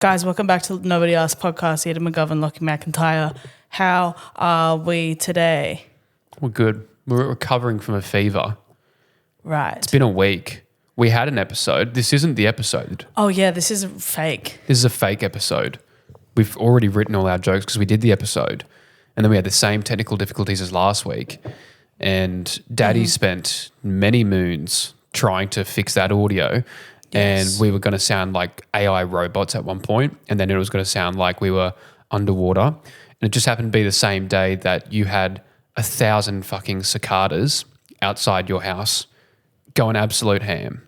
Guys, welcome back to Nobody Asked Podcast. Edan McGovern, Lachy McIntyre. How are we today? We're good. We're recovering from a fever. Right. It's been a week. We had an episode. This isn't the episode. Oh, yeah, this is fake. This is a fake episode. We've already written all our jokes because we did the episode. And then we had the same technical difficulties as last week. And Daddy spent many moons trying to fix that audio. Yes. And we were going to sound like AI robots at one point, and then it was going to sound like we were underwater. And it just happened to be the same day that you had 1,000 fucking cicadas outside your house going absolute ham.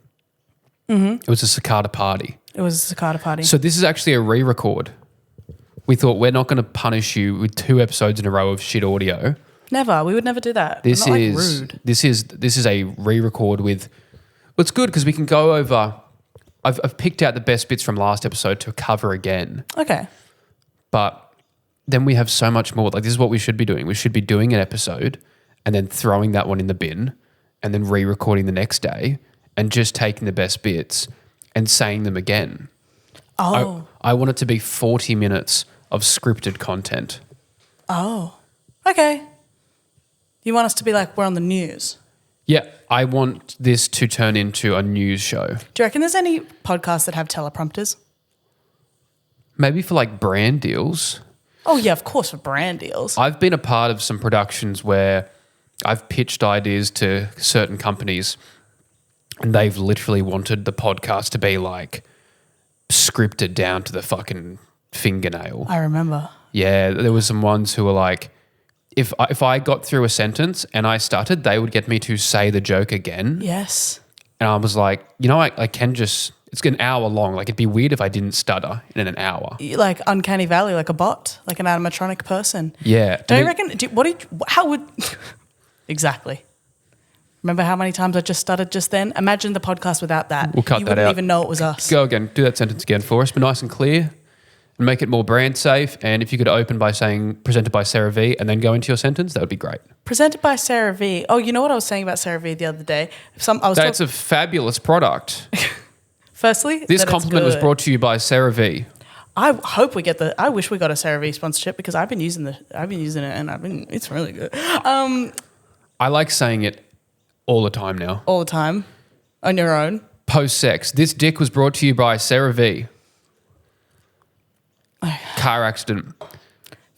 Mm-hmm. It was a cicada party. It was a cicada party. So this is actually a re-record. We thought we're not going to punish you with 2 episodes in a row of shit audio. Never. We would never do that. This We're not, is rude. this is a re-record with. Well, it's good because we can go over. I've picked out the best bits from last episode to cover again. Okay. But then we have so much more. Like, this is what we should be doing. We should be doing an episode and then throwing that one in the bin and then re-recording the next day and just taking the best bits and saying them again. Oh. I want it to be 40 minutes of scripted content. Oh. Okay. You want us to be like, we're on the news? Yeah, I want this to turn into a news show. Do you reckon there's any podcasts that have teleprompters? Maybe for like brand deals. Oh, yeah, of course, for brand deals. I've been a part of some productions where I've pitched ideas to certain companies and they've literally wanted the podcast to be like scripted down to the fucking fingernail. I remember. Yeah, there was some ones who were like, if I got through a sentence and I stuttered, they would get me to say the joke again. Yes. And I was like, you know, I can just, it's an hour long. Like, it'd be weird if I didn't stutter in an hour. Like Uncanny Valley, like a bot, like an animatronic person. Yeah. Don't you reckon, how would, exactly. Remember how many times I just stuttered just then? Imagine the podcast without that. We'll cut you that out. wouldn't even know it was us. Go again. Do that sentence again for us, but nice and clear. And make it more brand safe. And if you could open by saying presented by Sarah V and then go into your sentence, that would be great. Presented by Sarah V. Oh, you know what I was saying about Sarah V the other day? That's a fabulous product. Firstly, This compliment was brought to you by Sarah V. I hope we get I wish we got a Sarah V sponsorship because I've been using it and it's really good. I like saying it all the time now. All the time on your own. Post-sex. This dick was brought to you by Sarah V. Car accident.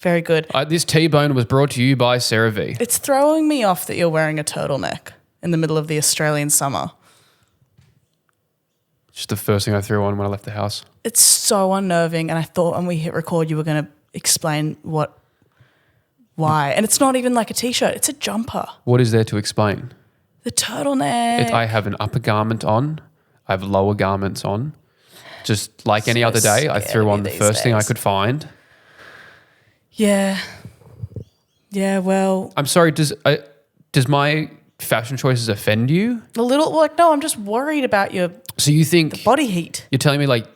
Very good. This T-bone was brought to you by Sarah V. It's throwing me off that you're wearing a turtleneck in the middle of the Australian summer. Just the first thing I threw on when I left the house. It's so unnerving, and I thought when we hit record you were going to explain why. And it's not even like a T-shirt, it's a jumper. What is there to explain? The turtleneck. I have an upper garment on. I have lower garments on. Just like any other day, I threw on the first thing I could find. Yeah. Yeah, well. I'm sorry, does my fashion choices offend you? A little, no, I'm just worried about your So you think body heat. You're telling me like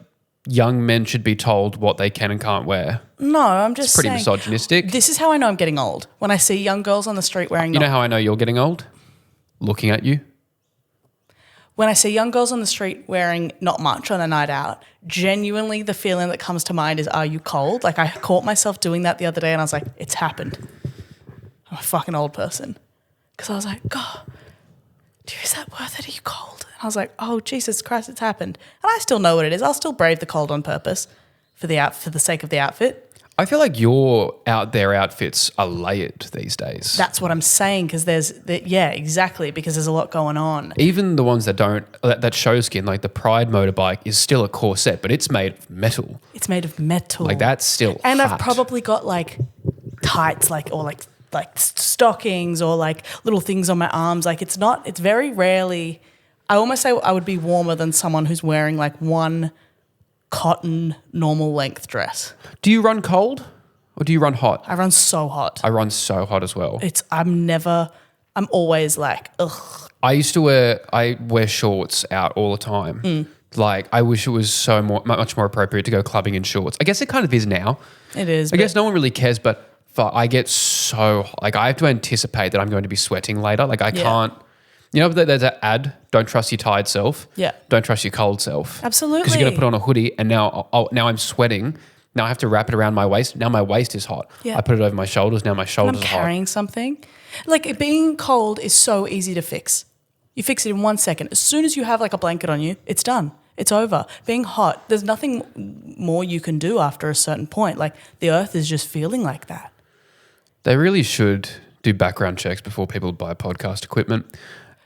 young men should be told what they can and can't wear? No, I'm just Pretty saying. misogynistic. This is how I know I'm getting old. When I see young girls on the street wearing... You know how I know you're getting old? Looking at you. When I see young girls on the street wearing not much on a night out, genuinely the feeling that comes to mind is, are you cold? Like I caught myself doing that the other day and I was like, it's happened. I'm a fucking old person. Because I was like, God, is that worth it? Are you cold? And I was like, oh, Jesus Christ, it's happened. And I still know what it is. I'll still brave the cold on purpose for the sake of the outfit. I feel like your out there outfits are layered these days. That's what I'm saying because yeah, exactly, because there's a lot going on. Even the ones that show skin, like the Pride motorbike is still a corset, but it's made of metal. It's made of metal. Like that's still And hot. I've probably got like tights or stockings or like little things on my arms. Like it's very rarely, I almost say I would be warmer than someone who's wearing like one cotton normal length dress. Do you run cold or do you run hot? I run so hot. I run so hot as well. I'm always like, ugh. I wear shorts out all the time. Like I wish it was much more appropriate to go clubbing in shorts. I guess it kind of is now. It is. I guess no one really cares, but I get so, like I have to anticipate that I'm going to be sweating later. Like I can't, You know, there's an ad, don't trust your tired self. Yeah. Don't trust your cold self. Absolutely. Because you're going to put on a hoodie and now I'm sweating. Now I have to wrap it around my waist. Now my waist is hot. Yeah. I put it over my shoulders. Now my shoulders I'm are hot. carrying something. Like being cold is so easy to fix. You fix it in 1 second. As soon as you have like a blanket on you, it's done. It's over. Being hot, there's nothing more you can do after a certain point. Like the earth is just feeling like that. They really should do background checks before people buy podcast equipment.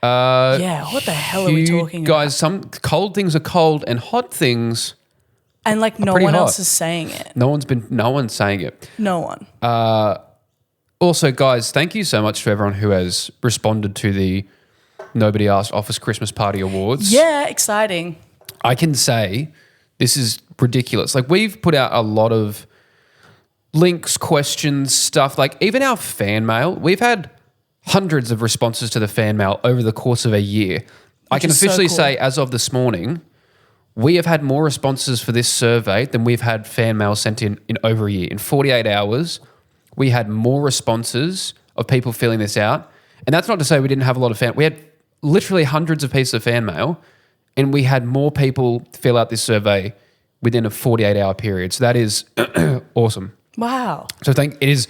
Yeah, what the hell are we talking about? Guys, some cold things are cold and hot things. And like no pretty one hot. else is saying it. No one's saying it. No one. Also, guys, thank you so much to everyone who has responded to the Nobody Asked Office Christmas Party Awards. Yeah, exciting. I can say this is ridiculous. Like we've put out a lot of links, questions, stuff. Like even our fan mail, we've had hundreds of responses to the fan mail over the course of a year. I can is so officially cool. say as of this morning, we have had more responses for this survey than we've had fan mail sent in over a year. In 48 hours, we had more responses of people filling this out. And that's not to say we didn't have a lot of fan. We had literally hundreds of pieces of fan mail and we had more people fill out this survey within a 48-hour period. So that is awesome. Wow. So I think it is.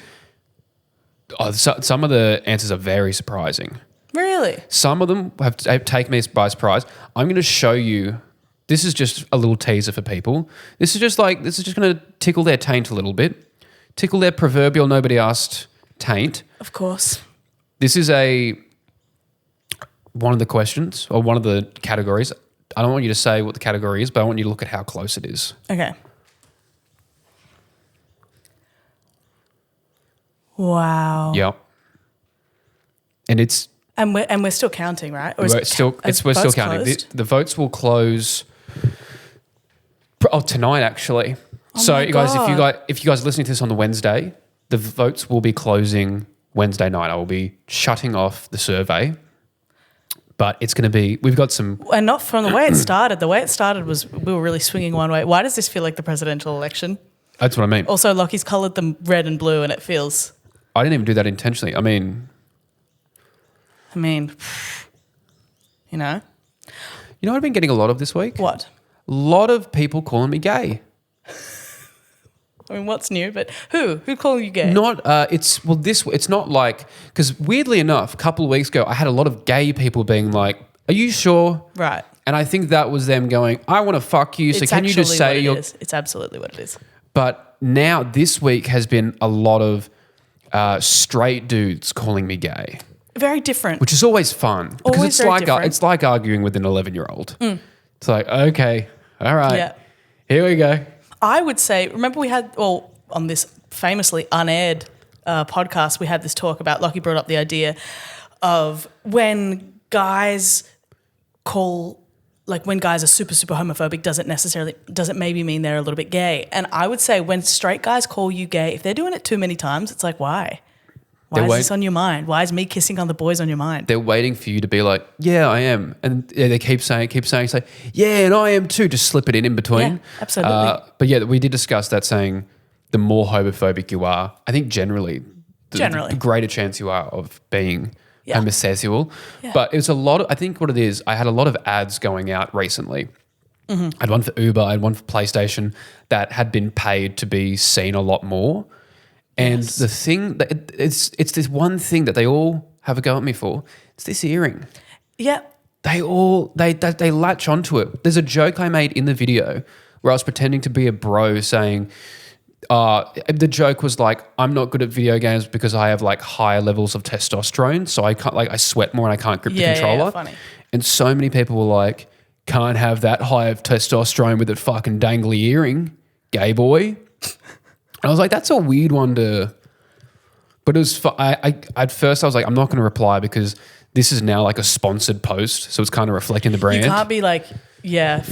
Some of the answers are very surprising. Really? Some of them have taken me by surprise. I'm going to show you. This is just a little teaser for people. This is just going to tickle their taint a little bit, tickle their proverbial nobody asked taint. Of course. This is one of the questions or one of the categories. I don't want you to say what the category is, but I want you to look at how close it is. Okay. Wow. Yep. And it's And we're still counting, right? Or we're still counting. The votes will close tonight actually. So my you guys, God. if you guys are listening to this on the Wednesday, the votes will be closing Wednesday night. I will be shutting off the survey. But it's going to be, we've got some. And not from the way it started. The way it started was we were really swinging one way. Why does this feel like the presidential election? That's what I mean. Also, Lachy's coloured them red and blue and it feels, I didn't even do that intentionally. I mean, you know. you know what I've been getting a lot of this week? What? A lot of people calling me gay. I mean, what's new? But who? Who called you gay? It's not like, because weirdly enough, a couple of weeks ago, I had a lot of gay people being like, are you sure? Right. And I think that was them going, I want to fuck you. So It's can you just actually say what it you're. is. It's absolutely what it is. But now this week has been a lot of straight dudes calling me gay, Very different. which is always fun because Always very different. it's like arguing with an 11-year-old. It's like, okay, all right, Yeah. here we go. I would say, remember we had, on this famously unaired podcast, we had this talk about, Lachy brought up the idea of when guys when guys are super, super homophobic, doesn't maybe mean they're a little bit gay. And I would say when straight guys call you gay, if they're doing it too many times, it's like, why? Why is this on your mind? Why is me kissing other boys on your mind? They're waiting for you to be like, yeah, I am. And they keep saying, say, yeah, and I am too. Just slip it in between. Yeah, absolutely. But yeah, we did discuss that saying the more homophobic you are, I think generally, the greater chance you are of being homosexual. Yeah. But it's I think what it is, I had a lot of ads going out recently. I had one for Uber, I had one for PlayStation that had been paid to be seen a lot more. And the thing that it's this one thing that they all have a go at me for. It's this earring. Yeah. They latch onto it. There's a joke I made in the video where I was pretending to be a bro saying, the joke was like, I'm not good at video games because I have like higher levels of testosterone, so I can't I sweat more and I can't grip the controller. Yeah, funny. And so many people were like, can't have that high of testosterone with a fucking dangly earring, gay boy. And I was like, that's a weird one to. But it was. At first I was like, I'm not going to reply because this is now like a sponsored post, so it's kind of reflecting the brand. You can't be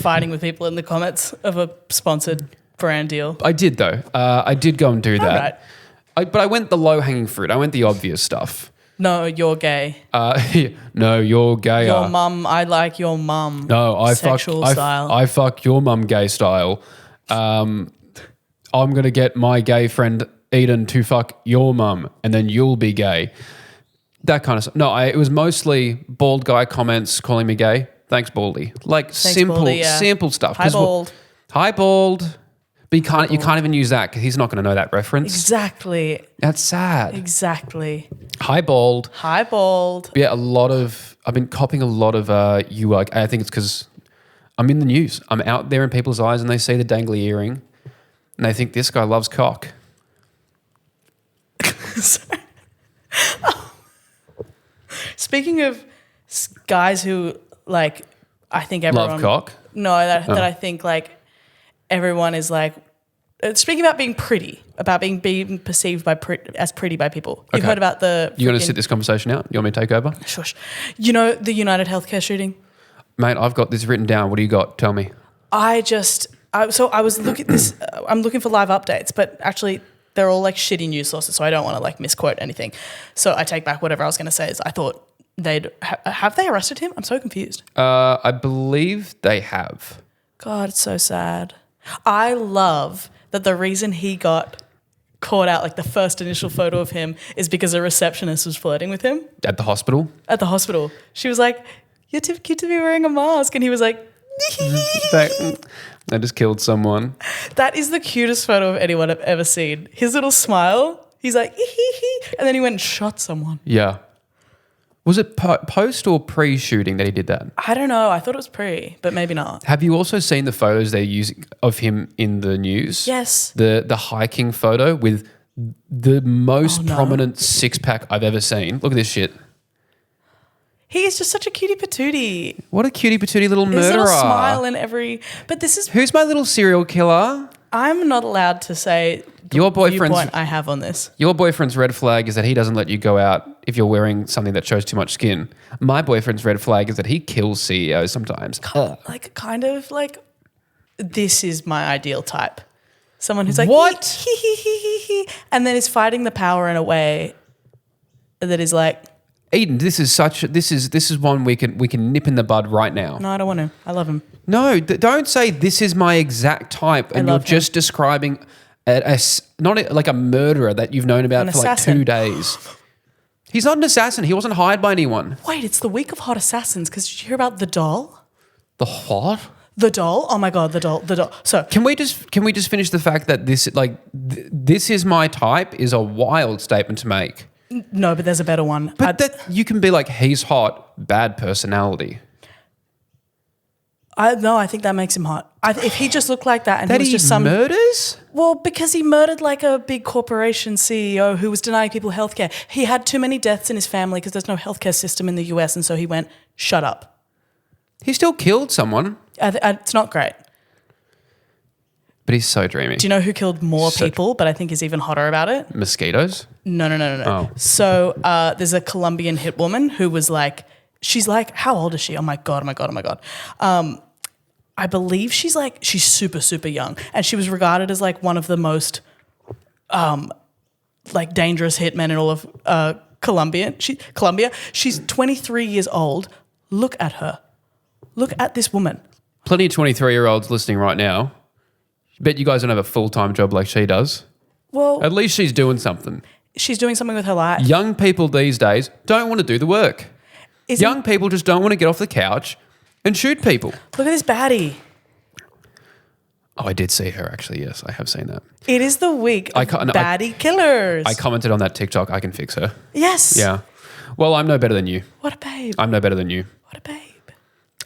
fighting with people in the comments of a sponsored brand deal. I did though. I did go and do that. Right. But I went the low hanging fruit. I went the obvious stuff. No, you're gay. No, you're gay. Your mum, I like your mum. No, I fuck your mum gay style. I'm going to get my gay friend Edan to fuck your mum and then you'll be gay. That kind of stuff. No, it was mostly bald guy comments calling me gay. Thanks, Baldy. Like simple stuff. Hi, bald. Hi, bald. But you can't even use that because he's not going to know that reference. Exactly. That's sad. Exactly. Hi, bald. Hi, bald. Yeah, I've been copying a lot of you. I think it's because I'm in the news. I'm out there in people's eyes and they see the dangly earring and they think this guy loves cock. Speaking of guys who like, I think everyone love cock. No, that I think like everyone is like. Speaking about being pretty, about being perceived as pretty by people. You've heard about the. You want to sit this conversation out? You want me to take over? Shush. You know the United Healthcare shooting. Mate, I've got this written down. What do you got? Tell me. I was looking at this. I'm looking for live updates, but actually they're all like shitty news sources, so I don't want to like misquote anything. So I take back whatever I was going to say. Is I thought they'd have they arrested him? I'm so confused. I believe they have. God, it's so sad. I love that the reason he got caught out, like the first initial photo of him, is because a receptionist was flirting with him. At the hospital? At the hospital. She was like, "You're too cute to be wearing a mask." And he was like, I just killed someone. That is the cutest photo of anyone I've ever seen. His little smile, he's like, and then he went and shot someone. Yeah. Was it post or pre-shooting that he did that? I don't know. I thought it was pre, but maybe not. Have you also seen the photos they're using of him in the news? Yes. The hiking photo with the most prominent six-pack I've ever seen. Look at this shit. He is just such a cutie patootie. What a cutie patootie little murderer. His little smile in every... But this is... Who's my little serial killer? I'm not allowed to say the viewpoint I have on this. Your boyfriend's red flag is that he doesn't let you go out if you're wearing something that shows too much skin. My boyfriend's red flag is that he kills CEOs sometimes. Like, kind of like, this is my ideal type. Someone who's like, what? And then is fighting the power in a way that is like, Eden, this is one we can nip in the bud right now. no, I don't want to. I love him. No, don't say this is my exact type and you're just describing not like a murderer that you've known about for assassin. Like 2 days. He's not an assassin. He wasn't hired by anyone. Wait, it's the week of hot assassins because did you hear about the doll? The what? The doll? Oh my God, the doll. So can we just finish the fact that this is my type is a wild statement to make. No, but there's a better one. But that you can be like, he's hot, bad personality. I think that makes him hot. If he just looked like that and that he was just some murders? Well, because he murdered like a big corporation CEO who was denying people healthcare. He had too many deaths in his family because there's no healthcare system in the US, and so he went, "Shut up." He still killed someone. It's not great. But he's so dreamy. Do you know who killed more people, but I think is even hotter about it? Mosquitoes? No. Oh. So there's a Colombian hit woman who was like, she's like, how old is she? Oh my God. I believe she's super, super young. And she was regarded as like one of the most like dangerous hitmen in all of Colombia. She's 23 years old. Look at her. Look at this woman. Plenty of 23-year-olds listening right now. Bet you guys don't have a full-time job like she does. Well, at least she's doing something. She's doing something with her life. Young people these days don't want to do the work. Young people just don't want to get off the couch and shoot people. Look at this baddie. Oh, I did see her actually. Yes, I have seen that. It is the week of baddie killers. I commented on that TikTok. I can fix her. Yes. Yeah. Well, I'm no better than you. What a babe. I'm no better than you. What a babe.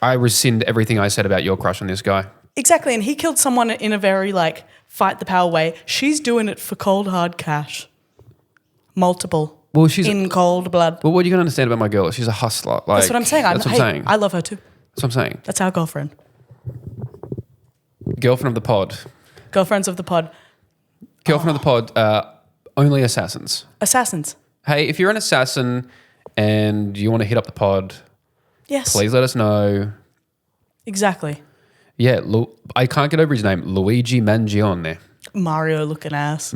I rescind everything I said about your crush on this guy. Exactly, and he killed someone in a very like fight the power way. She's doing it for cold hard cash. Multiple. Well, she's in cold blood. Well, what you can understand about my girl? She's a hustler. Like, that's what I'm saying. That's what I'm saying. I love her too. That's what I'm saying. That's our girlfriend. Girlfriend of the pod. Girlfriends of the pod. Girlfriend of the pod. Only assassins. Assassins. Hey, if you're an assassin and you want to hit up the pod, yes, please let us know. Exactly. Yeah, I can't get over his name. Luigi Mangione. Mario looking ass.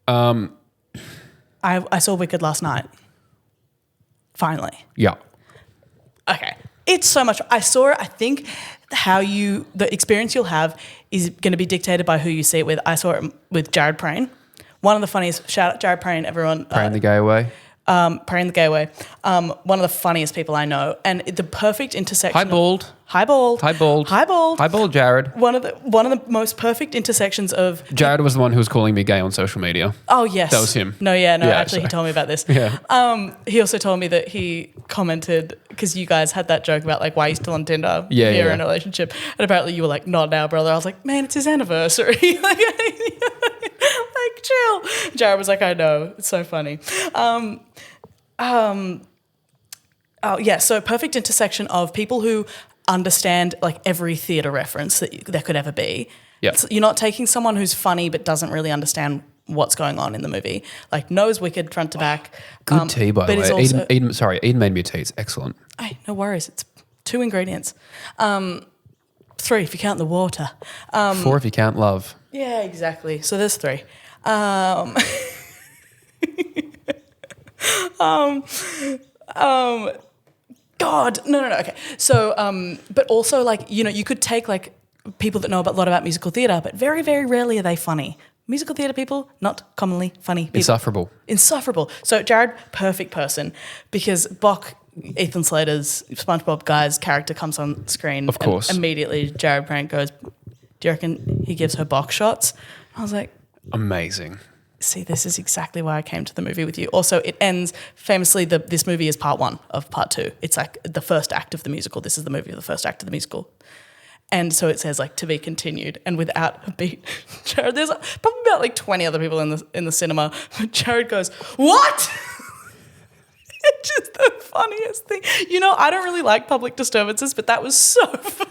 I saw Wicked last night. Finally. Yeah. Okay. It's so much. I saw it. I think the experience you'll have is going to be dictated by who you see it with. I saw it with Jared Prane. One of the funniest, shout out Jared Prane, everyone. Prane the gay away. Praying the Gay Way. One of the funniest people I know, and the perfect intersection. Hi, bald. Hi, bald. Hi, bald. Hi, bald. Hi, bald, Jared. One of the most perfect intersections of. Jared was the one who was calling me gay on social media. Oh yes, That was him. No, actually, sorry. he told me about this. Yeah. He also told me that he commented because you guys had that joke about like why are you still on Tinder? Yeah, if you're yeah. in a relationship, and apparently you were like, not now, brother. I was like, man, it's his anniversary. like chill. Jared was like, I know, it's so funny. Oh yeah, so perfect intersection of people who understand like every theatre reference that there could ever be. Yeah. So you're not taking someone who's funny but doesn't really understand what's going on in the movie. Like knows Wicked front to back. Good tea, by the but is way. also- Eden made me a tea. It's excellent. Hey, no worries. It's 2 ingredients. 3 if you count the water. 4 if you count love. Yeah, exactly. So there's 3. God, no. Okay. So, but also like, you know, you could take like people that know a lot about musical theatre, but very, very rarely are they funny. Musical theatre people, not commonly funny people. Insufferable. So Jared, perfect person because Bok, Ethan Slater's SpongeBob guy's character comes on screen. Of course. And immediately Jared Prank goes, do you reckon he gives her Bok shots? I was like, Amazing. see, this is exactly why I came to the movie with you. Also, it ends famously, this movie is part 1 of part 2. It's like the first act of the musical. This is the movie of the first act of the musical. And so it says like to be continued and without a beat. Jared, there's probably about like 20 other people in the cinema. Jared goes, what? It's just the funniest thing. You know, I don't really like public disturbances, but that was so fun.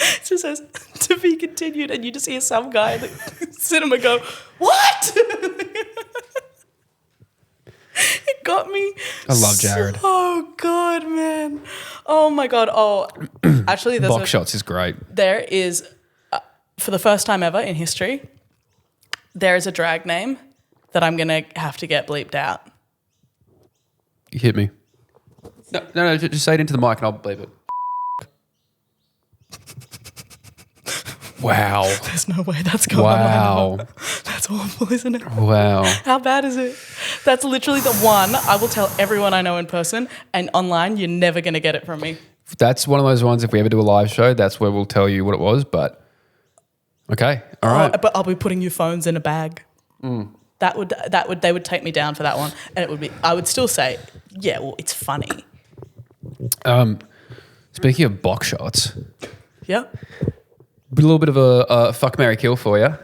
It just says to be continued, and you just hear some guy in the cinema go, what? It got me. I love Jared. Oh, God, man. Oh, my God. Oh, actually, there's Box shots is great. there is, for the first time ever in history, there is a drag name that I'm going to have to get bleeped out. You hit me. No, just say it into the mic and I'll bleep it. Wow. There's no way that's going Wow. on. That's awful, isn't it? Wow. How bad is it? That's literally the one I will tell everyone I know in person, and online you're never going to get it from me. That's one of those ones, if we ever do a live show, that's where we'll tell you what it was, but okay. All right. But I'll be putting your phones in a bag. They would take me down for that one, and it would be. I would still say, yeah, well, it's funny. Speaking of box shots, Yeah. a little bit of a fuck, marry, kill for you.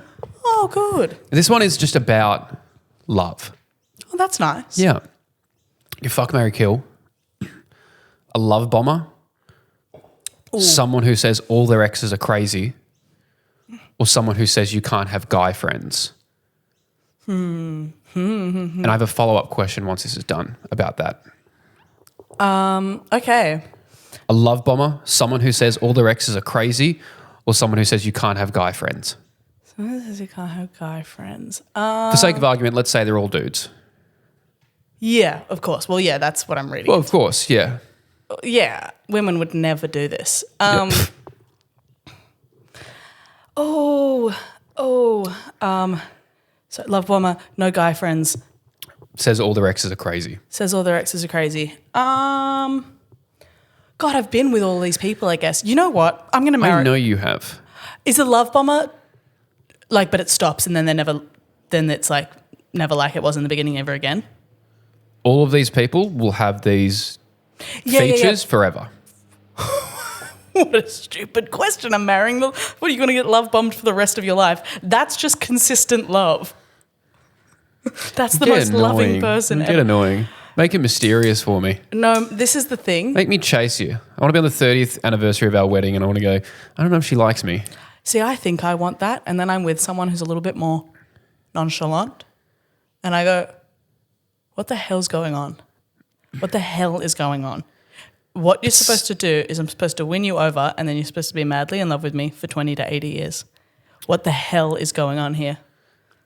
Oh, good. This one is just about love. Oh, that's nice. Yeah. You fuck, marry, kill. A love bomber. Ooh. Someone who says all their exes are crazy. Or someone who says you can't have guy friends. And I have a follow-up question once this is done about that. Okay. A love bomber, someone who says all their exes are crazy, or someone who says you can't have guy friends. Someone says you can't have guy friends. For sake of argument, let's say they're all dudes. Yeah, of course. Well, yeah, that's what I'm reading. Well, of course, yeah. Yeah, women would never do this. Yep. So love bomber, no guy friends. Says all their exes are crazy. Says all their exes are crazy. God, I've been with all these people, I guess. You know what? I'm going to marry. I know you have. Is a love bomber like, but it stops and then then it's like never like it was in the beginning ever again? All of these people will have these features forever. What a stupid question. I'm marrying them. What, are you going to get love bombed for the rest of your life? That's just consistent love. That's the most loving person Get ever. annoying. Make it mysterious for me. No, this is the thing. Make me chase you. I want to be on the 30th anniversary of our wedding and I want to go, I don't know if she likes me. See, I think I want that, and then I'm with someone who's a little bit more nonchalant, and I go, what the hell's going on? What the hell is going on? What you're supposed to do is I'm supposed to win you over, and then you're supposed to be madly in love with me for 20 to 80 years. What the hell is going on here?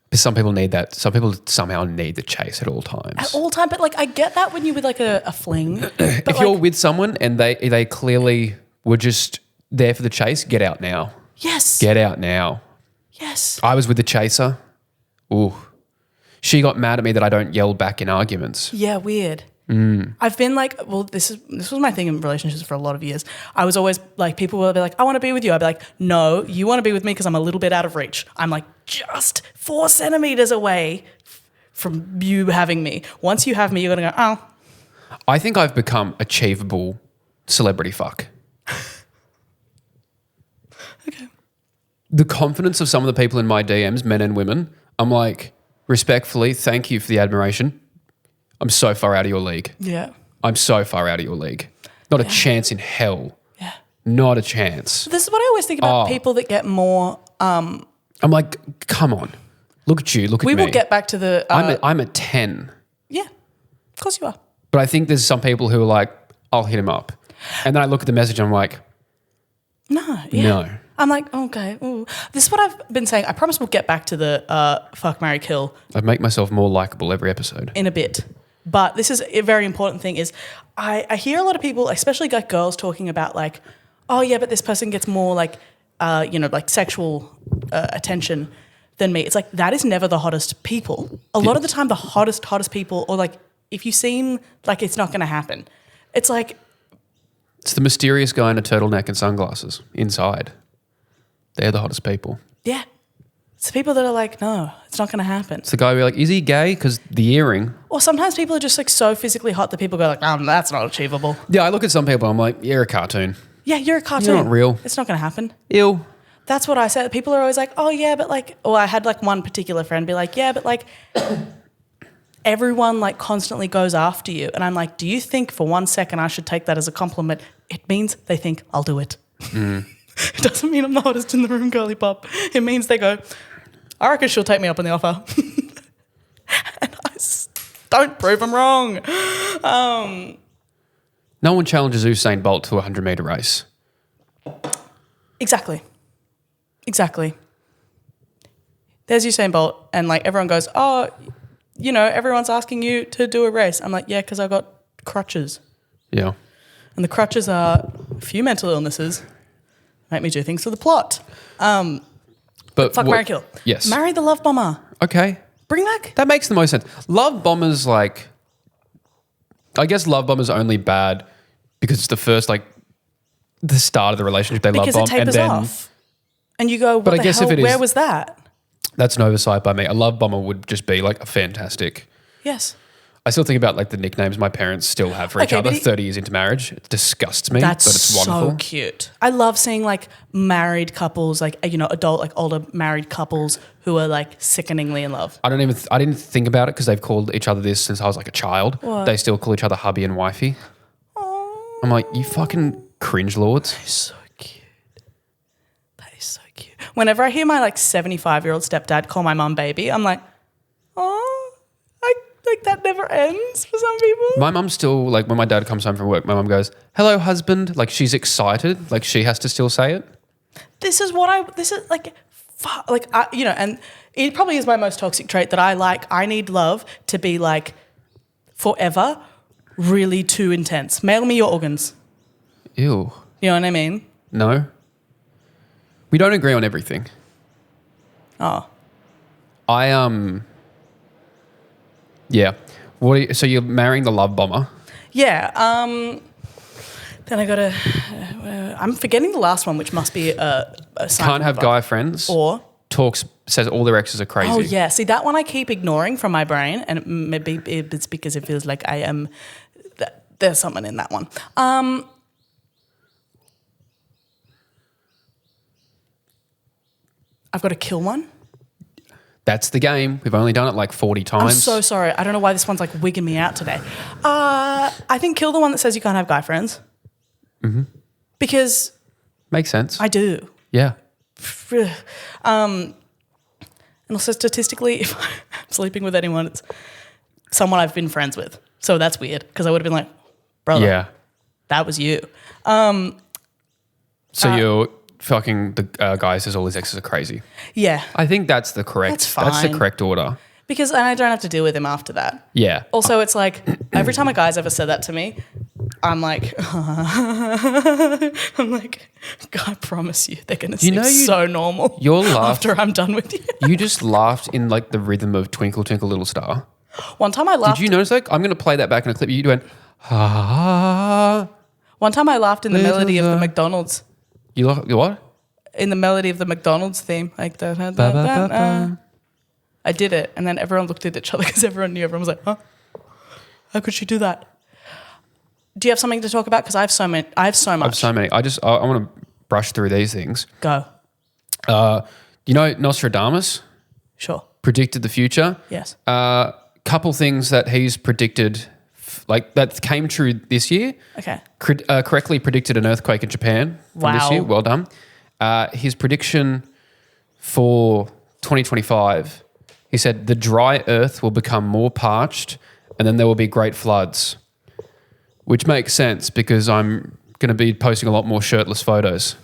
But some people need that. Some people somehow need the chase at all times. At all time, but like I get that when you're with like a fling. But If you're with someone and they clearly were just there for the chase, get out now. yes, Get out now. yes. I was with the chaser. Ooh. She got mad at me that I don't yell back in arguments. Yeah, weird. I've been like, well, this was my thing in relationships for a lot of years. I was always like, people will be like, I want to be with you. I'd be like, no, you want to be with me because I'm a little bit out of reach. I'm like just 4 centimeters away from you having me. Once you have me, you're going to go, oh. I think I've become achievable celebrity fuck. Okay. The confidence of some of the people in my DMs, men and women, I'm like, respectfully, thank you for the admiration. I'm so far out of your league. Yeah. I'm so far out of your league. Not a chance in hell. Yeah. Not a chance. This is what I always think about people that get more. I'm like, come on. Look at you. Look at me. We will get back to the. I'm a 10. Yeah. Of course you are. But I think there's some people who are like, I'll hit him up. And then I look at the message and I'm like, no. Yeah. No. I'm like, okay. Ooh. This is what I've been saying. I promise we'll get back to the fuck, marry, kill. I make myself more likable every episode. In a bit. But this is a very important thing is I hear a lot of people, especially like girls talking about like, oh yeah, but this person gets more like, like sexual attention than me. It's like, that is never the hottest people. A lot of the time the hottest people, or like if you seem like it's not going to happen, it's like. It's the mysterious guy in a turtleneck and sunglasses inside. They're the hottest people. Yeah. It's the people that are like, no, it's not going to happen. It's the guy who'll be like, is he gay? Because the earring. Or sometimes people are just like so physically hot that people go like, that's not achievable. Yeah, I look at some people, I'm like, you're a cartoon. Yeah, you're a cartoon. You're not real. It's not going to happen. Ew. That's what I said. People are always like, oh yeah, but like, or I had like one particular friend be like, yeah, but like everyone like constantly goes after you. And I'm like, do you think for 1 second I should take that as a compliment? It means they think I'll do it. It doesn't mean I'm the hottest in the room, girly pop. It means they go, I reckon she'll take me up on the offer. And don't prove them wrong. No one challenges Usain Bolt to a 100-metre race. Exactly. There's Usain Bolt and like everyone goes, oh, everyone's asking you to do a race. I'm like, yeah, because I got crutches. Yeah. And the crutches are a few mental illnesses. Make me do things for the plot. But fuck, marry, kill. Yes. Marry the love bomber. Okay. Bring back. That makes the most sense. Love bombers, like, I guess love bombers are only bad because it's the first, like, the start of the relationship they because love bomb. Because it tapers and then, off. And you go, what but the I guess hell, if it is, where was that? That's an oversight by me. A love bomber would just be, like, a fantastic. Yes. I still think about like the nicknames my parents still have for each other 30 years into marriage. It disgusts me, but it's wonderful. So cute. I love seeing like married couples, like, adult, like older married couples who are like sickeningly in love. I didn't think about it because they've called each other this since I was like a child. What? They still call each other hubby and wifey. Oh, I'm like, you fucking cringe lords. that is so cute. That is so cute. Whenever I hear my like 75-year-old stepdad call my mum baby, I'm like, oh. Like that never ends for some people. My mum still, like when my dad comes home from work, my mum goes, hello, husband. Like she's excited. Like she has to still say it. This is like, fuck, like, and it probably is my most toxic trait that I like. I need love to be like forever, really too intense. Mail me your organs. Ew. You know what I mean? No. We don't agree on everything. Oh. Yeah. So you're marrying the love bomber? Yeah. Then I got to. I'm forgetting the last one, which must be a sign. Can't have guy friends. Or says all their exes are crazy. Oh yeah. See, that one I keep ignoring from my brain, and maybe it's because it feels like I am. There's something in that one. I've got to kill one. That's the game. We've only done it like 40 times. I'm so sorry. I don't know why this one's like wigging me out today. I think kill the one that says you can't have guy friends. Mm-hmm. Because... Makes sense. I do. Yeah. And also statistically, if I'm sleeping with anyone, it's someone I've been friends with. So that's weird because I would have been like, brother, that was you. So you're... fucking the guy says all his exes are crazy. Yeah. I think that's the correct. That's fine. That's the correct order. Because I don't have to deal with him after that. Yeah. Also, it's like every time a guy's ever said that to me, I'm like, I promise you, they're going to seem so normal. Your laugh after I'm done with you. You just laughed in like the rhythm of Twinkle Twinkle Little Star. One time I laughed. Did you notice that? I'm going to play that back in a clip. You went, ha. One time I laughed in the melody of the McDonald's. You what? In the melody of the McDonald's theme, like the. I did it, and then everyone looked at each other because everyone knew. Everyone was like, "Huh? How could she do that?" Do you have something to talk about? Because I have so many. I have so much. I want to brush through these things. Go. You know Nostradamus? Sure. Predicted the future. Yes. Couple things that he's predicted, like that came true this year. Okay. Correctly predicted an earthquake in Japan from this year. Well done. His prediction for 2025, he said the dry earth will become more parched and then there will be great floods, which makes sense because I'm going to be posting a lot more shirtless photos.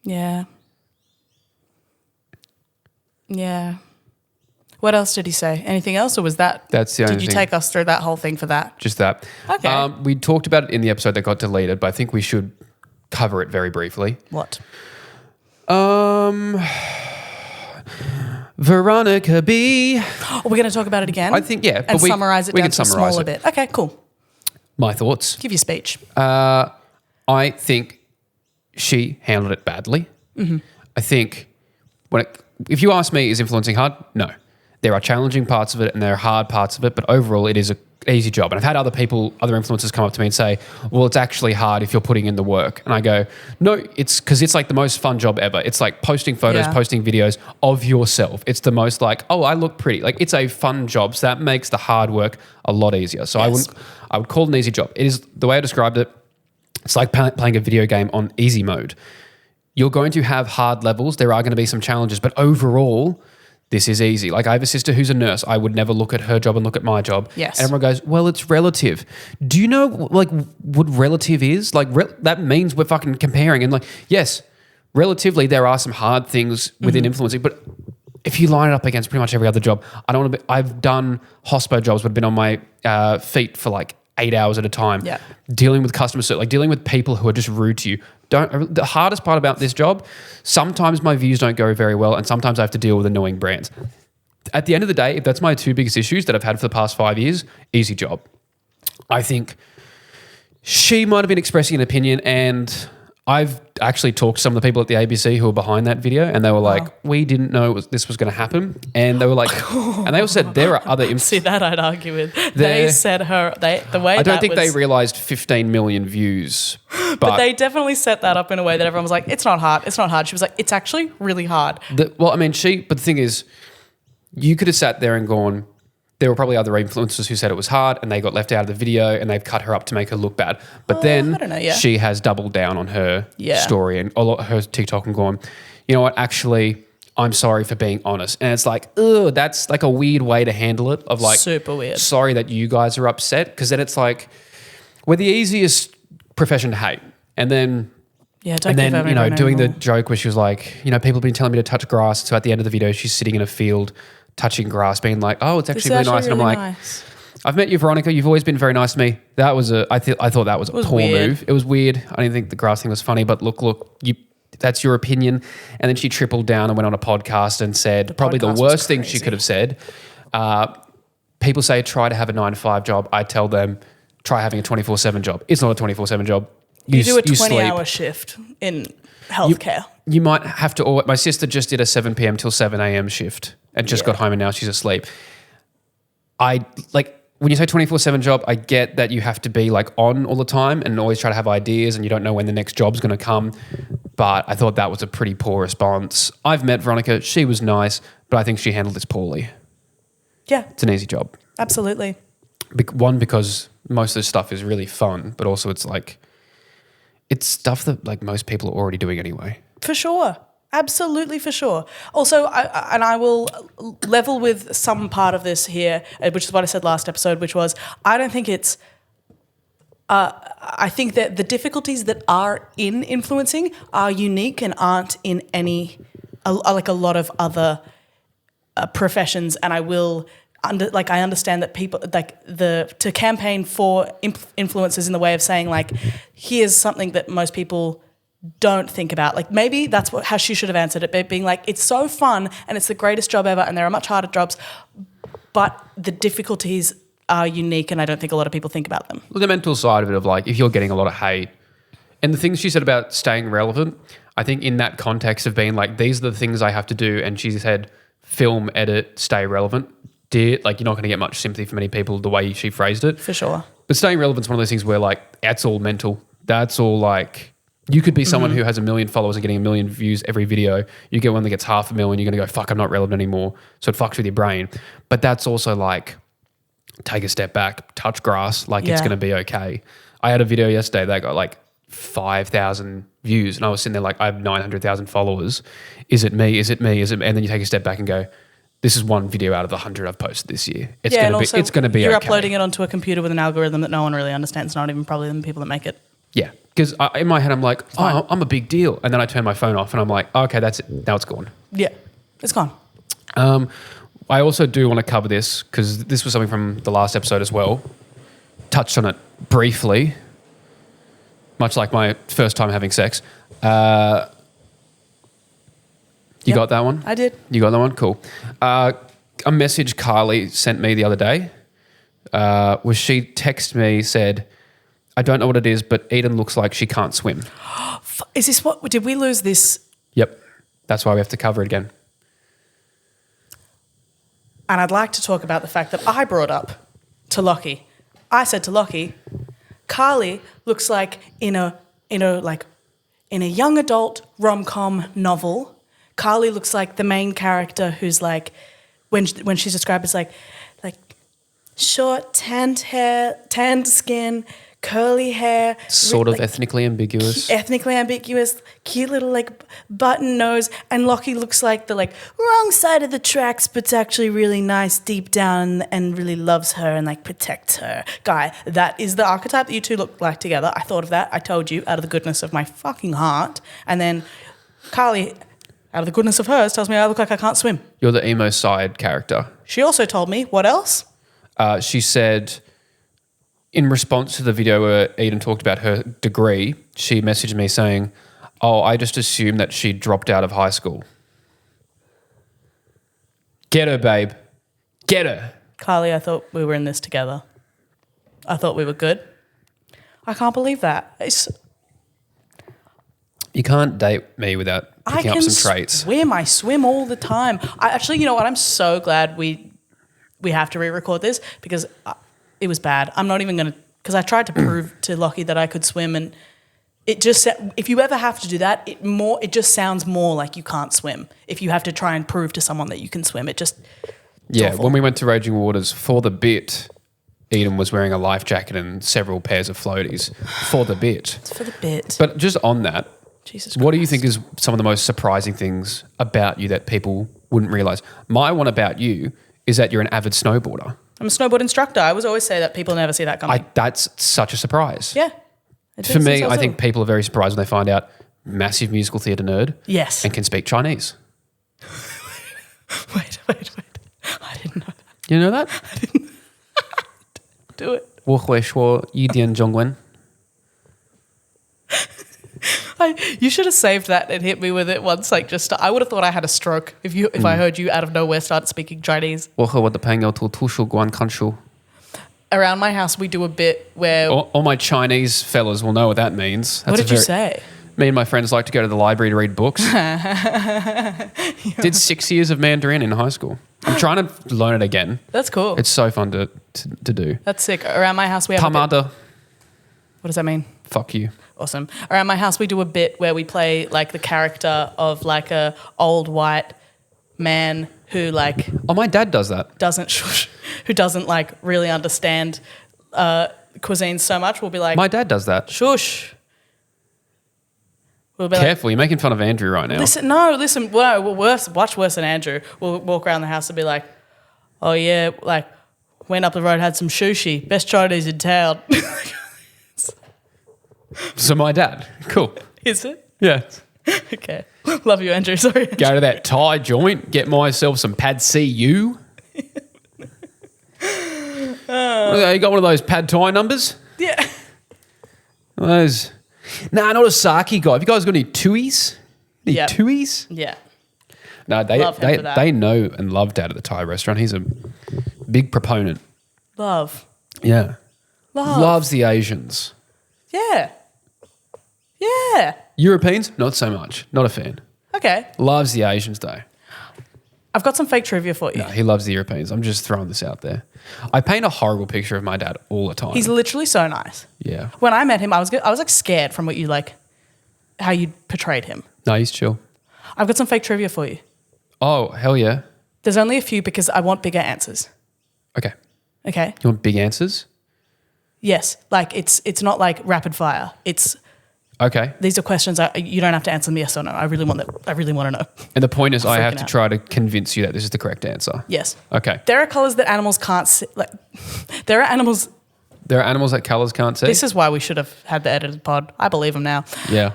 Yeah. Yeah. What else did he say? Anything else, or was that? That's the only thing. Did you thing. take us through that whole thing for that? Just that. Okay. We talked about it in the episode that got deleted, but I think we should cover it very briefly. What? Veronica B. Are we going to talk about it again? I think, yeah. And summarise it down to a smaller bit. Okay, cool. My thoughts. Give your speech. I think she handled it badly. Mm-hmm. I think if you ask me, is influencing hard? No. There are challenging parts of it and there are hard parts of it, but overall it is an easy job. And I've had other influencers come up to me and say, well, it's actually hard if you're putting in the work. And I go, no, it's because it's like the most fun job ever. It's like posting photos, posting videos of yourself. It's the most like, oh, I look pretty. Like it's a fun job. So that makes the hard work a lot easier. So yes. I would call it an easy job. It is the way I described it. It's like playing a video game on easy mode. You're going to have hard levels. There are going to be some challenges, but overall, this is easy. Like I have a sister who's a nurse. I would never look at her job and look at my job. Yes. And everyone goes, well, it's relative. Do you know like what relative is? Like that means we're fucking comparing. And like, yes, relatively there are some hard things within influencing, but if you line it up against pretty much every other job, I've done hospo jobs, but I've been on my feet for like 8 hours at a time, dealing with customer service, like dealing with people who are just rude to you. The hardest part about this job, sometimes my views don't go very well and sometimes I have to deal with annoying brands. At the end of the day, if that's my two biggest issues that I've had for the past 5 years, easy job. I think she might have been expressing an opinion and I've actually talked to some of the people at the ABC who were behind that video and they were like, we didn't know this was going to happen. And they were like, and they all said there are other... See, that I'd argue with. They said the way I don't think they realised 15 million views. But they definitely set that up in a way that everyone was like, it's not hard, it's not hard. She was like, it's actually really hard. But the thing is, you could have sat there and gone, there were probably other influencers who said it was hard and they got left out of the video and they've cut her up to make her look bad. But then she has doubled down on her story and her TikTok and gone, you know what, actually, I'm sorry for being honest. And it's like, ugh, that's like a weird way to handle it of like, super weird. Sorry that you guys are upset because then it's like, we're the easiest profession to hate. And then... Yeah, don't give everyone doing anymore. the joke where she was like, people have been telling me to touch grass. So at the end of the video, she's sitting in a field touching grass, being like, oh, it's actually really nice. And I'm like, nice. I've met you, Veronica. You've always been very nice to me. That was I thought that was a poor move. It was weird. I didn't think the grass thing was funny, but look, that's your opinion. And then she tripled down and went on a podcast and said probably the worst thing she could have said. People say try to have a 9-to-5 job. I tell them try having a 24/7 job. It's not a 24/7 job. You do a 20-hour shift in healthcare. You might have to. My sister just did a 7 p.m. till 7 a.m. shift and just got home and now she's asleep. When you say 24/7 job, I get that you have to be like on all the time and always try to have ideas and you don't know when the next job's going to come. But I thought that was a pretty poor response. I've met Veronica. She was nice, but I think she handled this poorly. Yeah. It's an easy job. Absolutely. One, because most of this stuff is really fun, but also it's like, it's stuff that like most people are already doing anyway. For sure. Absolutely, for sure. Also, I will level with some part of this here, which is what I said last episode, which was I don't think it's I think that the difficulties that are in influencing are unique and aren't in a lot of other professions, and I understand that people to campaign for influencers in the way of saying like, here's something that most people don't think about. Like maybe that's how she should have answered it, being like, it's so fun and it's the greatest job ever and there are much harder jobs, but the difficulties are unique and I don't think a lot of people think about them. Well, the mental side of it of like, if you're getting a lot of hate and the things she said about staying relevant, I think in that context of being like, these are the things I have to do. And she said, film, edit, stay relevant. Like you're not going to get much sympathy from many people the way she phrased it. For sure. But staying relevant is one of those things where like, that's all mental. That's all like, you could be someone who has 1 million followers and getting 1 million views every video. You get one that gets 500,000, you're going to go, fuck, I'm not relevant anymore. So it fucks with your brain. But that's also like, take a step back, touch grass, like it's going to be okay. I had a video yesterday that got like 5,000 views and I was sitting there like, I have 900,000 followers. Is it me? Is it me? Is it me? And then you take a step back and go, this is one video out of the 100 I've posted this year. It's going to be you're okay. uploading it onto a computer with an algorithm that no one really understands, not even probably the people that make it. Yeah, because in my head I'm like, oh, I'm a big deal. And then I turn my phone off and I'm like, oh, okay, that's it. Now it's gone. Yeah, it's gone. I also do want to cover this because this was something from the last episode as well. Touched on it briefly, much like my first time having sex. You got that one? I did. You got that one? Cool. A message Carly sent me the other day was she texted me, said, I don't know what it is, but Edan looks like she can't swim. Is this what, did we lose this? Yep. That's why we have to cover it again. And I'd like to talk about the fact that I brought up to Lachy. I said to Lachy, Carly looks like in a young adult rom-com novel, Carly looks like the main character who's like, when she's described as like short, tanned hair, tanned skin, curly hair. Sort of ethnically ambiguous. Ethnically ambiguous, cute little like button nose. And Lachy looks like the like wrong side of the tracks, but's actually really nice deep down and really loves her and like protects her. Guy, that is the archetype that you two look like together. I thought of that. I told you out of the goodness of my fucking heart. And then Carly, out of the goodness of hers, tells me I look like I can't swim. You're the emo side character. She also told me, what else? She said, in response to the video where Edan talked about her degree, she messaged me saying, oh, I just assumed that she dropped out of high school. Get her, babe. Get her. Carly, I thought we were in this together. I thought we were good. I can't believe that. You can't date me without picking up some traits. I swim all the time. Actually, you know what? I'm so glad we have to re-record this because it was bad. I'm not even going to, because I tried to prove to Lachy that I could swim and it just, if you ever have to do that, it just sounds more like you can't swim. If you have to try and prove to someone that you can swim, awful. When we went to Raging Waters for the bit, Edan was wearing a life jacket and several pairs of floaties for the bit. It's for the bit. But just on that, Jesus what Christ. do you think is some of the most surprising things about you that people wouldn't realise? My one about you is that you're an avid snowboarder. I'm a snowboard instructor. I always always say that people never see that coming. That's such a surprise. Yeah. For me, I think people are very surprised when they find out massive musical theatre nerd. Yes. And can speak Chinese. Wait. I didn't know that. You know that? I didn't. Do it. 我会说一点中文. You should have saved that and hit me with it once. I would have thought I had a stroke if I heard you out of nowhere start speaking Chinese. 我和我的朋友都图书馆看书. Around my house, we do a bit where... All my Chinese fellas will know what that means. What did you say? Me and my friends like to go to the library to read books. Did 6 years of Mandarin in high school. I'm trying to learn it again. That's cool. It's so fun to do. That's sick. Around my house, we have Tamada. What does that mean? Fuck you. Awesome. Around my house, we do a bit where we play like the character of like a old white man who like... Oh, my dad does that. Who doesn't like really understand cuisine so much. We'll be like... My dad does that. Shush. We'll be Careful, you're making fun of Andrew right now. Listen. Much worse than Andrew. We'll walk around the house and be like, oh yeah, like went up the road, had some sushi, best Chinese in town. So my dad. Cool. Is it? Yeah. Okay. Love you, Andrew. Sorry. Go to that Thai joint, get myself some pad see you. You got one of those pad thai numbers? Yeah. Those. Nah, not a sake guy. Have you guys got any tuis? Any Yep. tuis? Yeah. No, Love him for that. they know and love Dad at the Thai restaurant. He's a big proponent. Love. Yeah. Love. Loves the Asians. Yeah. Yeah. Europeans, not so much. Not a fan. Okay. Loves the Asians though. I've got some fake trivia for you. No, he loves the Europeans. I'm just throwing this out there. I paint a horrible picture of my dad all the time. He's literally so nice. Yeah. When I met him, I was like scared from what you like, how you portrayed him. No, he's chill. I've got some fake trivia for you. Oh, hell yeah. There's only a few because I want bigger answers. Okay. Okay. You want big answers? Yes. Like it's not like rapid fire. It's Okay. these are questions you don't have to answer them yes or no. I really want to know. And the point is I have Freaking to out. try to convince you that this is the correct answer. Yes. Okay. There are colors that animals can't see. Like there are animals. There are animals that colours can't see? This is why we should have had the edited pod. I believe them now. Yeah.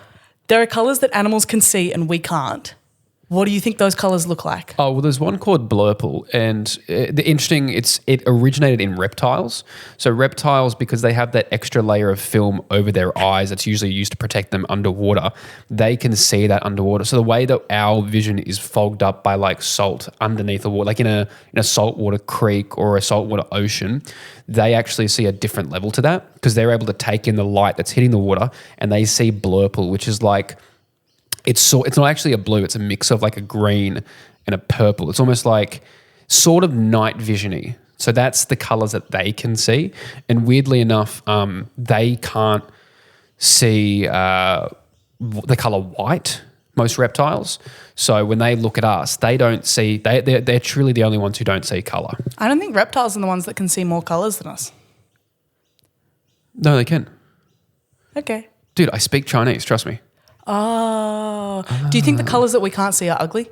There are colors that animals can see and we can't. What do you think those colors look like? Oh, well, there's one called blurple, and it originated in reptiles. So reptiles, because they have that extra layer of film over their eyes that's usually used to protect them underwater, they can see that underwater. So the way that our vision is fogged up by like salt underneath the water, like in a saltwater creek or a saltwater ocean, they actually see a different level to that because they're able to take in the light that's hitting the water, and they see blurple, which is like it's not actually a blue, it's a mix of like a green and a purple. It's almost like sort of night vision-y. So that's the colours that they can see. And weirdly enough, they can't see the colour white, most reptiles. So when they look at us, they don't see, they're truly the only ones who don't see colour. I don't think reptiles are the ones that can see more colors than us. No, they can. Okay. Dude, I speak Chinese, trust me. Oh. Do you think the colors that we can't see are ugly?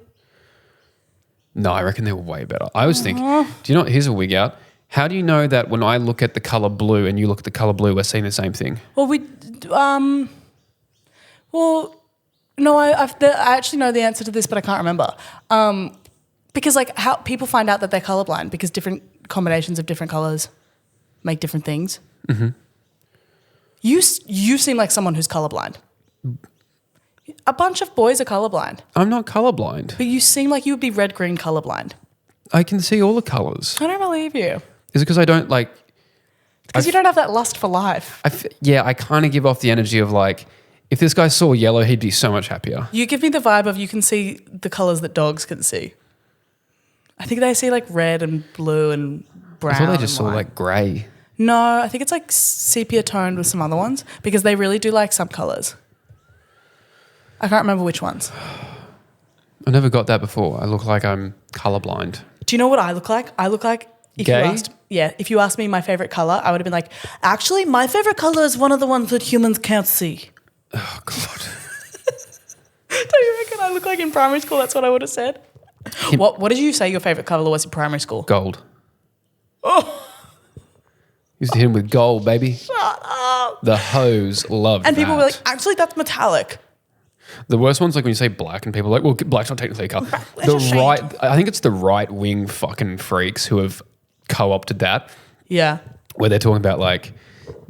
No, I reckon they're way better. I always think, do you know what? Here's a wig out. How do you know that when I look at the colour blue and you look at the colour blue, we're seeing the same thing? Well, no, I actually know the answer to this, but I can't remember. Because like how people find out that they're colorblind because different combinations of different colors make different things. Mm-hmm. You seem like someone who's colorblind. A bunch of boys are colorblind. I'm not colourblind. But you seem like you would be red-green colorblind. I can see all the colours. I don't believe you. Is it because I don't like... Because you don't have that lust for life. I kind of give off the energy of like, if this guy saw yellow, he'd be so much happier. You give me the vibe of you can see the colours that dogs can see. I think they see like red and blue and brown. I thought they just and saw white. like grey. No, I think it's like sepia toned with some other ones because they really do like some colours. I can't remember which ones. I never got that before. I look like I'm colourblind. Do you know what I look like? I look like if Gay? if you asked me my favourite colour, I would have been like, actually, my favourite colour is one of the ones that humans can't see. Oh, God. Don't you reckon I look like in primary school? That's what I would have said. What did you say your favourite colour was in primary school? Gold. Oh, Used to hit him with gold, baby. shut up. The hoes loved And people that. were like, actually, that's metallic. The worst one's like when you say black and people are like, well, black's not technically a colour. It's a shade. I think it's the right-wing fucking freaks who have co-opted that, Yeah. where they're talking about like,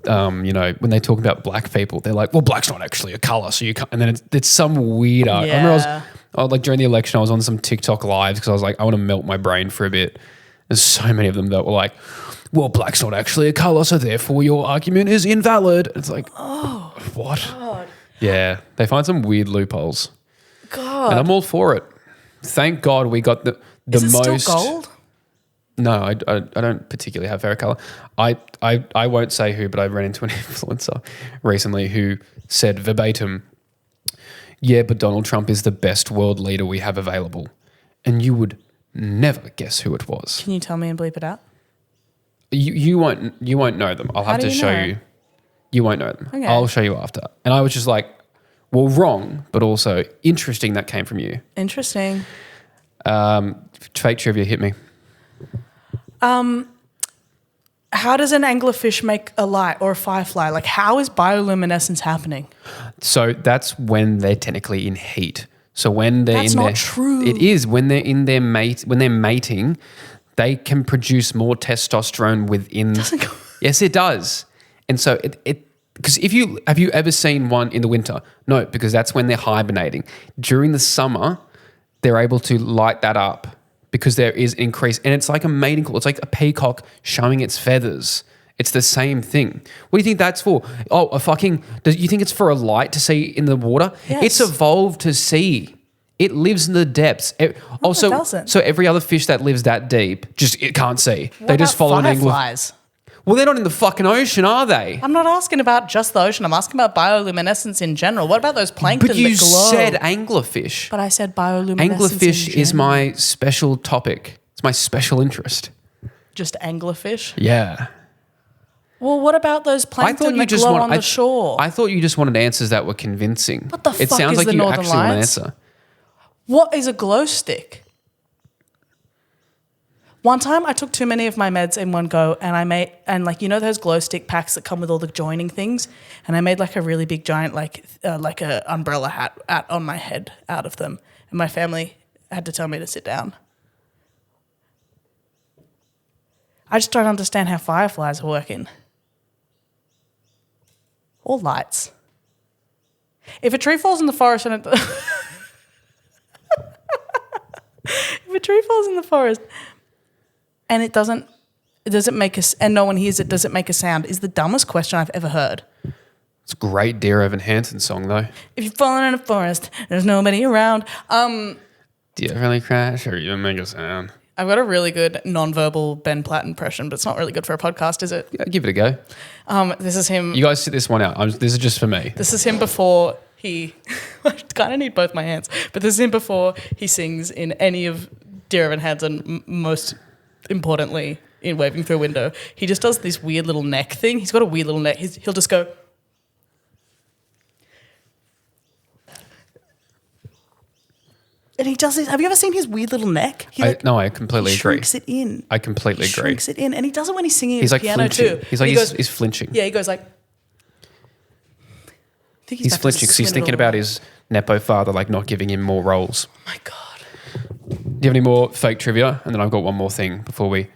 when they talk about black people, they're like, well, black's not actually a colour, so you can't. And then it's some weirdo. I remember I was like during the election, I was on some TikTok lives because I was like, I want to melt my brain for a bit. There's so many of them that were like, well, black's not actually a colour, so therefore your argument is invalid. It's like, oh, what? God. Yeah, they find some weird loopholes. God. And I'm all for it. Thank God we got the Is it most. still gold? No, I don't particularly have favorite color. I won't say who, but I ran into an influencer recently who said verbatim, yeah, but Donald Trump is the best world leader we have available. And you would never guess who it was. Can you tell me and bleep it out? You won't know them. I'll have to show you. You won't know them. Okay. I'll show you after. And I was just like, well, wrong, but also interesting that came from you. Interesting. Fake trivia, hit me. How does an anglerfish make a light or a firefly? Like, how is bioluminescence happening? So that's when they're technically in heat. So when they're That's in not their, true. It is when they're in their when they're mating. they can produce more testosterone within. Yes, it does. And so because have you ever seen one in the winter? No, because that's when they're hibernating. During the summer, they're able to light that up because there is increase, and it's like a mating call. It's like a peacock showing its feathers. It's the same thing. What do you think that's for? Oh, do you think it's for a light to see in the water? Yes. It's evolved to see. It lives in the depths. It doesn't. So every other fish that lives that deep, it can't see. What They just about follow an angler. fireflies? Well, they're not in the fucking ocean, are they? I'm not asking about just the ocean. I'm asking about bioluminescence in general. What about those plankton But you that glow? said anglerfish. But I said bioluminescence Anglerfish in is general. my special topic. It's my special interest. Just anglerfish? Yeah. Well, what about those plankton that glow on the shore? I thought you just wanted answers that were convincing. What the It fuck sounds is like the you Northern actually want an Lights? answer. What is a glow stick? One time I took too many of my meds in one go and I made, you know those glow stick packs that come with all the joining things? And I made like a really big giant, like a umbrella hat on my head out of them. And my family had to tell me to sit down. I just don't understand how fireflies are working. Or lights. If a tree falls in the forest and if a tree falls in the forest and it doesn't make and no one hears it, does it make a sound? Is the dumbest question I've ever heard. It's a great Dear Evan Hansen song, though. If you're falling in a forest, there's nobody around. Do you really crash or you make a sound? I've got a really good non-verbal Ben Platt impression, but it's not really good for a podcast, is it? Yeah, give it a go. This is him. You guys sit this one out. This is just for me. This is him before he... I kind of need both my hands. But this is him before he sings in any of Dear Evan Hansen, most importantly in Waving Through a Window. He just does this weird little neck thing. He's got a weird little neck. He'll just go... And he does this. Have you ever seen his weird little neck? No, I completely agree. Shrinks it in. I completely agree. Shrinks it in. And he does it when he's singing He's the like piano flinching. too. He's like he's flinching. Yeah, he goes like... I think He's about to flinching because he's swing it thinking all about away. his Nepo father like not giving him more roles. Oh my God. Do you have any more fake trivia? And then I've got one more thing before we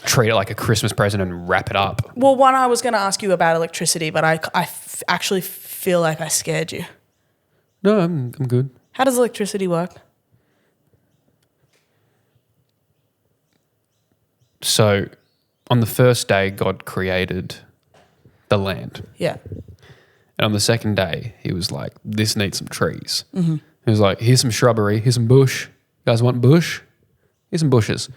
treat it like a Christmas present and wrap it up. Well, one, I was going to ask you about electricity, but I actually feel like I scared you. No, I'm good. How does electricity work? So on the first day, God created the land. Yeah. And on the second day, he was like, this needs some trees. Mm-hmm. He was like, here's some shrubbery, here's some bush. You guys want bush? Here's some bushes.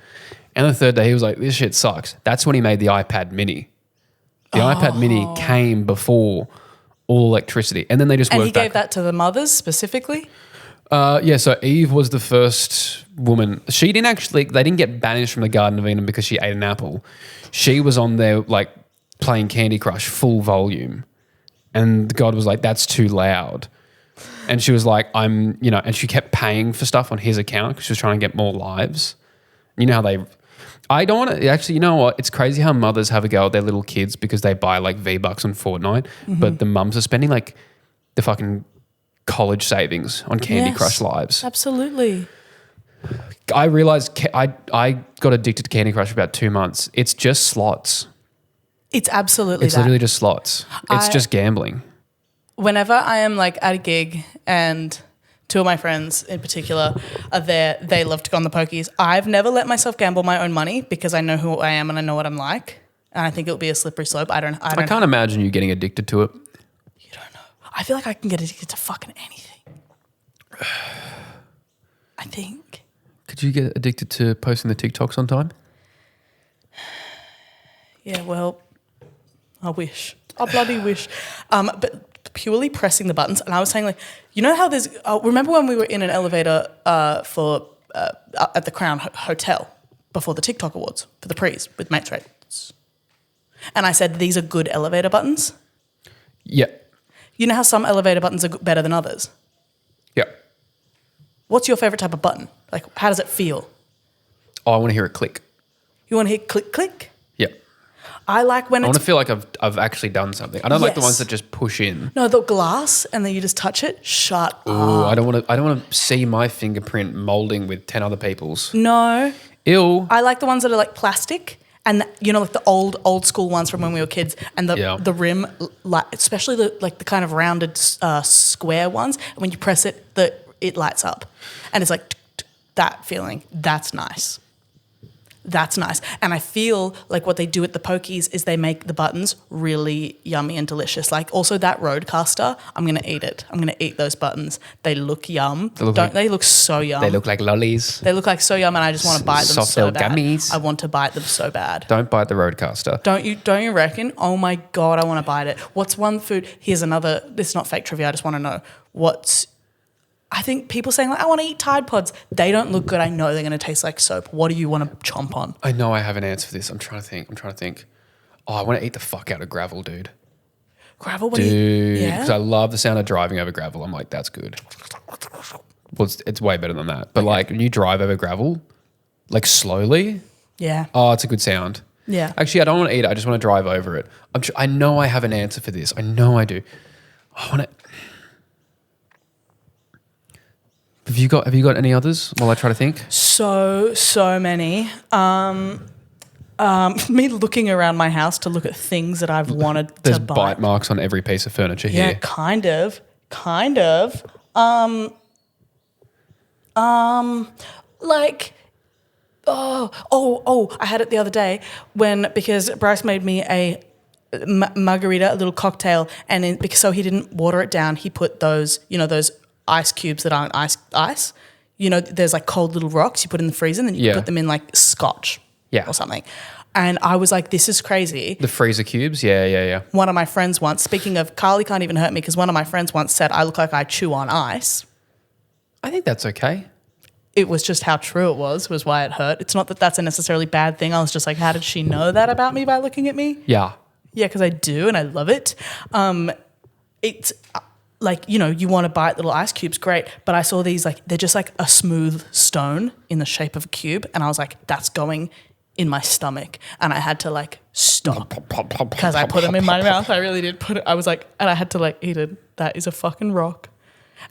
And the third day, he was like, this shit sucks. That's when he made the iPad mini. The iPad mini came before all electricity. And then they just worked And he gave back. that to the mothers specifically? Yeah, so Eve was the first woman. She didn't actually, they didn't get banished from the Garden of Eden because she ate an apple. She was on there like playing Candy Crush full volume. And God was like, that's too loud. And she was like, and she kept paying for stuff on his account because she was trying to get more lives. You know how I don't want to, actually, you know what? It's crazy how mothers have a go at their little kids because they buy like V-Bucks on Fortnite, but the mums are spending like the fucking college savings on Candy Crush lives. Absolutely. I realized I got addicted to Candy Crush for about 2 months. It's just slots. It's absolutely It's that. literally just slots. It's just gambling. Whenever I am like at a gig and two of my friends in particular are there, they love to go on the pokies. I've never let myself gamble my own money because I know who I am and I know what I'm like. And I think it'll be a slippery slope. I I can't imagine you getting addicted to it. You don't know. I feel like I can get addicted to fucking anything. I think. Could you get addicted to posting the TikToks on time? Yeah, well, I wish. I bloody wish. But purely pressing the buttons. And I was saying, like, you know how there's... remember when we were in an elevator at the Crown Hotel before the TikTok Awards for the Prees with mates rates? And I said, these are good elevator buttons. Yeah. You know how some elevator buttons are better than others? Yeah. What's your favourite type of button? Like, how does it feel? Oh, I want to hear it click. You want to hear click, click? Yeah. I like when I it's... want to feel like I've actually done something. I don't like the Yes. ones that just push in. No, the glass and then you just touch it. Shut Ooh, up. I don't want to see my fingerprint molding with 10 other people's. No. Ew. I like the ones that are like plastic. And like the old school ones from when we were kids, and the rim, like especially the kind of rounded square ones. When you press it, it lights up, and it's like that feeling. That's nice. That's nice. And I feel like what they do at the pokies is they make the buttons really yummy and delicious. Like also that Roadcaster, I'm going to eat it. I'm going to eat those buttons. They look yum. They look so yum. They look like lollies. They look like so yum, and I just want to bite them so bad. Gummies. I want to bite them so bad. Don't bite the Roadcaster. Don't you reckon? Oh my God, I want to bite it. What's one food? Here's another, this is not fake trivia, I just want to know. I think people saying like, I want to eat Tide Pods. They don't look good. I know they're going to taste like soap. What do you want to chomp on? I know I have an answer for this. I'm trying to think. Oh, I want to eat the fuck out of gravel, dude. Gravel? Dude. Yeah? Because I love the sound of driving over gravel. I'm like, that's good. Well, it's way better than that. But like when you drive over gravel, like slowly. Yeah. Oh, it's a good sound. Yeah. Actually, I don't want to eat it. I just want to drive over it. I know I have an answer for this. I know I do. I want to... Have you got any others while I try to think? So many. Me looking around my house to look at things that I've wanted to buy. There's bite marks on every piece of furniture here. Yeah, kind of. Like, I had it the other day because Bryce made me a margarita, a little cocktail, and so he didn't water it down, he put those ice cubes that aren't ice. There's like cold little rocks you put in the freezer, and then you put them in like scotch or something. And I was like, this is crazy. The freezer cubes? Yeah. One of my friends once, speaking of, Carly can't even hurt me because one of my friends once said I look like I chew on ice. I think that's okay. It was just how true it was why it hurt. It's not that that's a necessarily bad thing. I was just like, how did she know that about me by looking at me? Yeah. Yeah, because I do and I love it. It's... like, you want to bite little ice cubes, great. But I saw these, like, they're just like a smooth stone in the shape of a cube. And I was like, that's going in my stomach. And I had to, like, stop because I put them in my mouth. I really did put it. I was like, and I had to, like, eat it. That is a fucking rock.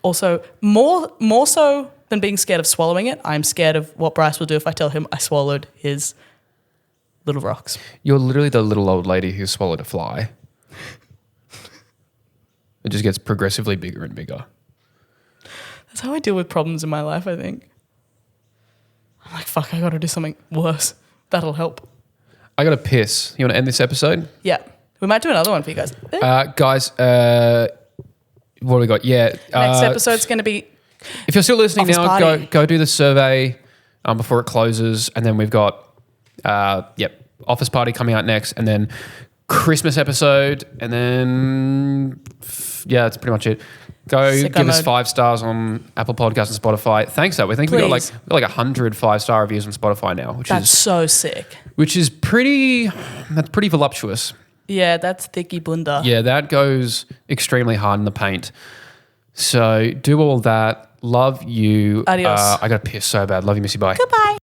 Also, more so than being scared of swallowing it, I'm scared of what Bryce will do if I tell him I swallowed his little rocks. You're literally the little old lady who swallowed a fly. It just gets progressively bigger and bigger. That's how I deal with problems in my life, I think. I'm like, fuck, I got to do something worse. That'll help. I got to piss. You want to end this episode? Yeah. We might do another one for you guys. Guys, what do we got? Yeah. Next episode's going to be... If you're still listening Office now, Party. go do the survey before it closes. And then we've got, Office Party coming out next. And then Christmas episode. And then... yeah, that's pretty much it. Go give us 5 stars on Apple Podcasts and Spotify. Thanks, though. We think we got like 100 5-star reviews on Spotify now, that's so sick. Which is pretty voluptuous. Yeah, that's thicky bunda. Yeah, that goes extremely hard in the paint. So do all that. Love you. Adios. I got to piss so bad. Love you, Missy. Bye. Goodbye.